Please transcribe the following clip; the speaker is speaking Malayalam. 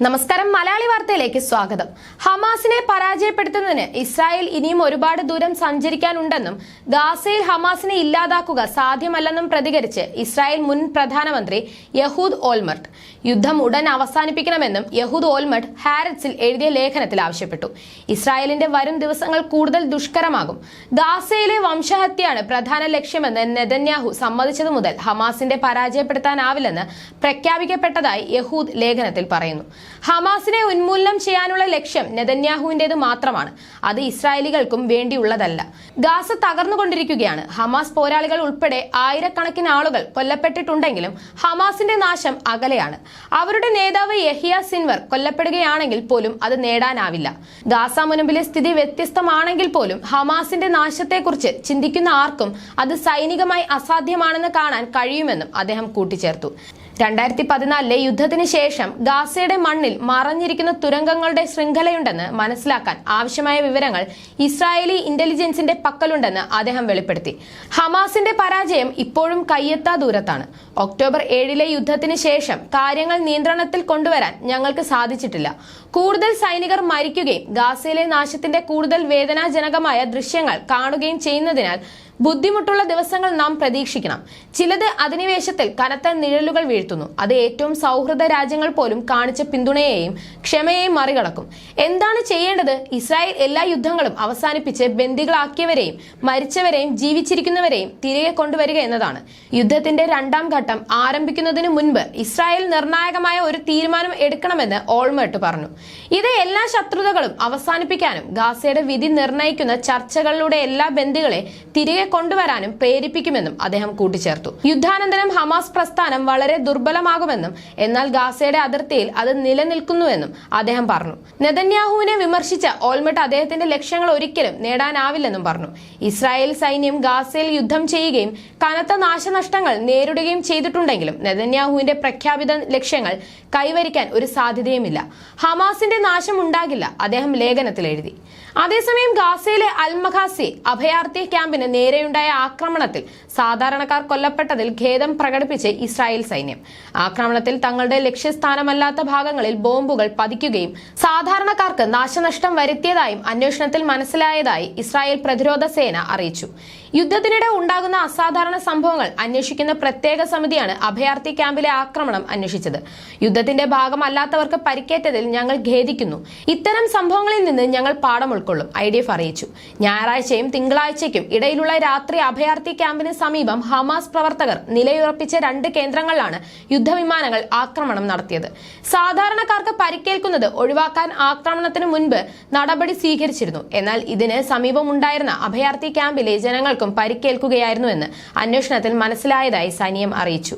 നമസ്കാരം മലയാളി വാർത്തയിലേക്ക് സ്വാഗതം. ഹമാസിനെ പരാജയപ്പെടുത്തുന്നതിന് ഇസ്രായേൽ ഇനിയും ഒരുപാട് ദൂരം സഞ്ചരിക്കാനുണ്ടെന്നും ഗാസയിൽ ഹമാസിനെ ഇല്ലാതാക്കുക സാധ്യമല്ലെന്നും പ്രതികരിച്ച് ഇസ്രായേൽ മുൻ പ്രധാനമന്ത്രി യഹൂദ് ഓൾമർട്ട് യുദ്ധം ഉടൻ അവസാനിപ്പിക്കണമെന്നും യഹൂദ് ഓൾമർട്ട് ഹാരറ്റ്സിൽ എഴുതിയ ലേഖനത്തിൽ ആവശ്യപ്പെട്ടു. ഇസ്രായേലിന്റെ വരും ദിവസങ്ങൾ കൂടുതൽ ദുഷ്കരമാകും. ഗാസയിലെ വംശഹത്യയാണ് പ്രധാന ലക്ഷ്യമെന്ന് നെതന്യാഹു സമ്മതിച്ചതു മുതൽ ഹമാസിന്റെ പരാജയപ്പെടുത്താനാവില്ലെന്ന് പ്രഖ്യാപിക്കപ്പെട്ടതായി യഹൂദ് ലേഖനത്തിൽ പറയുന്നു. ഹമാസിനെ ഉന്മൂലനം ചെയ്യാനുള്ള ലക്ഷ്യം നെതന്യാഹുവിന്റേത് മാത്രമാണ്. അത് ഇസ്രായേലികൾക്കും വേണ്ടിയുള്ളതല്ല. ഗാസ തകർന്നുകൊണ്ടിരിക്കുകയാണ്. ഹമാസ് പോരാളികൾ ഉൾപ്പെടെ ആയിരക്കണക്കിന് ആളുകൾ കൊല്ലപ്പെട്ടിട്ടുണ്ടെങ്കിലും ഹമാസിന്റെ നാശം അകലെയാണ്. അവരുടെ നേതാവ് യഹിയ സിൻവർ കൊല്ലപ്പെടുകയാണെങ്കിൽ പോലും അത് നേടാനാവില്ല. ഗാസ മുനമ്പിലെ സ്ഥിതി വ്യത്യസ്തമാണെങ്കിൽ പോലും ഹമാസിന്റെ നാശത്തെക്കുറിച്ച് ചിന്തിക്കുന്ന ആർക്കും അത് സൈനികമായി അസാധ്യമാണെന്ന് കാണാൻ കഴിയുമെന്നും അദ്ദേഹം കൂട്ടിച്ചേർത്തു. 2014 യുദ്ധത്തിന് ശേഷം ഗാസയുടെ മണ്ണിൽ മറഞ്ഞിരിക്കുന്ന തുരങ്കങ്ങളുടെ ശൃംഖലയുണ്ടെന്ന് മനസ്സിലാക്കാൻ ആവശ്യമായ വിവരങ്ങൾ ഇസ്രായേലി ഇന്റലിജൻസിന്റെ പക്കലുണ്ടെന്ന് അദ്ദേഹം വെളിപ്പെടുത്തി. ഹമാസിന്റെ പരാജയം ഇപ്പോഴും കയ്യെത്താ ദൂരത്താണ്. ഒക്ടോബർ 7 യുദ്ധത്തിന് ശേഷം കാര്യങ്ങൾ നിയന്ത്രണത്തിൽ കൊണ്ടുവരാൻ ഞങ്ങൾക്ക് സാധിച്ചിട്ടില്ല. കൂടുതൽ സൈനികർ മരിക്കുകയും ഗാസയിലെ നാശത്തിന്റെ കൂടുതൽ വേദനാജനകമായ ദൃശ്യങ്ങൾ കാണുകയും ചെയ്യുന്നതിനാൽ ബുദ്ധിമുട്ടുള്ള ദിവസങ്ങൾ നാം പ്രതീക്ഷിക്കണം. ചിലത് അധിനിവേശത്തിൽ കനത്ത നിഴലുകൾ വീഴ്ത്തുന്നു. അത് ഏറ്റവും സൗഹൃദ രാജ്യങ്ങൾ പോലും കാണിച്ച പിന്തുണയെയും ക്ഷമയെയും മറികടക്കും. എന്താണ് ചെയ്യേണ്ടത്? ഇസ്രായേൽ എല്ലാ യുദ്ധങ്ങളും അവസാനിപ്പിച്ച് ബന്ദികളാക്കിയവരെയും മരിച്ചവരെയും ജീവിച്ചിരിക്കുന്നവരെയും തിരികെ കൊണ്ടുവരിക എന്നതാണ്. യുദ്ധത്തിന്റെ രണ്ടാം ഘട്ടം ആരംഭിക്കുന്നതിന് മുൻപ് ഇസ്രായേൽ നിർണായകമായ ഒരു തീരുമാനം എടുക്കണമെന്ന് ഓൾമർട്ട് പറഞ്ഞു. ഇത് എല്ലാ ശത്രുതകളും അവസാനിപ്പിക്കാനും ഗാസയുടെ വിധി നിർണയിക്കുന്ന ചർച്ചകളിലൂടെ എല്ലാ ബന്ദികളെ തിരികെ കൊണ്ടുവരാനും പ്രേരിപ്പിക്കുമെന്നും അദ്ദേഹം കൂട്ടിച്ചേർത്തു. യുദ്ധാനന്തരം ഹമാസ് പ്രസ്ഥാനം വളരെ ദുർബലമാകുമെന്നും എന്നാൽ ഗാസയുടെ അതിർത്തിയിൽ അത് നിലനിൽക്കുന്നുവെന്നും അദ്ദേഹം പറഞ്ഞു. നെതന്യാഹുവിനെ വിമർശിച്ച ഓൾമർട്ട് അദ്ദേഹത്തിന്റെ ലക്ഷ്യങ്ങൾ ഒരിക്കലും നേടാനാവില്ലെന്നും പറഞ്ഞു. ഇസ്രായേൽ സൈന്യം ഗാസയിൽ യുദ്ധം ചെയ്യുകയും കനത്ത നാശനഷ്ടങ്ങൾ നേരിടുകയും ചെയ്തിട്ടുണ്ടെങ്കിലും നെതന്യാഹുവിന്റെ പ്രഖ്യാപിത ലക്ഷ്യങ്ങൾ കൈവരിക്കാൻ ഒരു സാധ്യതയുമില്ല. ഹമാസിന്റെ നാശം ഉണ്ടാകില്ല, അദ്ദേഹം ലേഖനത്തിൽ എഴുതി. അതേസമയം ഗാസയിലെ അൽ മഖാസി അഭയാർത്ഥി ക്യാമ്പിന് നേരെയുണ്ടായ ആക്രമണത്തിൽ സാധാരണക്കാർ കൊല്ലപ്പെട്ടതിൽ ഖേദം പ്രകടിപ്പിച്ച് ഇസ്രായേൽ സൈന്യം. ആക്രമണത്തിൽ തങ്ങളുടെ ലക്ഷ്യസ്ഥാനമല്ലാത്ത ഭാഗങ്ങളിൽ ബോംബുകൾ പതിക്കുകയും സാധാരണക്കാർക്ക് നാശനഷ്ടം വരുത്തിയതായും അന്വേഷണത്തിൽ മനസ്സിലായതായി ഇസ്രായേൽ പ്രതിരോധ സേന അറിയിച്ചു. യുദ്ധത്തിനിടെ ഉണ്ടാകുന്ന അസാധാരണ സംഭവങ്ങൾ അന്വേഷിക്കുന്ന പ്രത്യേക സമിതിയാണ് അഭയാർത്ഥി ക്യാമ്പിലെ ആക്രമണം അന്വേഷിച്ചത്. യുദ്ധത്തിന്റെ ഭാഗമല്ലാത്തവർക്ക് പരിക്കേറ്റതിൽ ഞങ്ങൾ ഖേദിക്കുന്നു. ഇത്തരം സംഭവങ്ങളിൽ നിന്ന് ഞങ്ങൾ പാഠം ഉൾക്കൊള്ളും, IDF അറിയിച്ചു. ഞായറാഴ്ചയും തിങ്കളാഴ്ചയ്ക്കും ഇടയിലുള്ള രാത്രി അഭയാർത്ഥി ക്യാമ്പിന് സമീപം ഹമാസ് പ്രവർത്തകർ നിലയുറപ്പിച്ച 2 കേന്ദ്രങ്ങളിലാണ് യുദ്ധവിമാനങ്ങൾ ആക്രമണം നടത്തിയത്. സാധാരണക്കാർക്ക് പരിക്കേൽക്കുന്നത് ഒഴിവാക്കാൻ ആക്രമണത്തിന് മുൻപ് നടപടി സ്വീകരിച്ചിരുന്നു. എന്നാൽ ഇതിന് സമീപമുണ്ടായിരുന്ന അഭയാർത്ഥി ക്യാമ്പിലെ ജനങ്ങൾക്കും പരിക്കേൽക്കുകയായിരുന്നുവെന്ന് അന്വേഷണത്തിൽ മനസ്സിലായതായി സൈന്യം അറിയിച്ചു.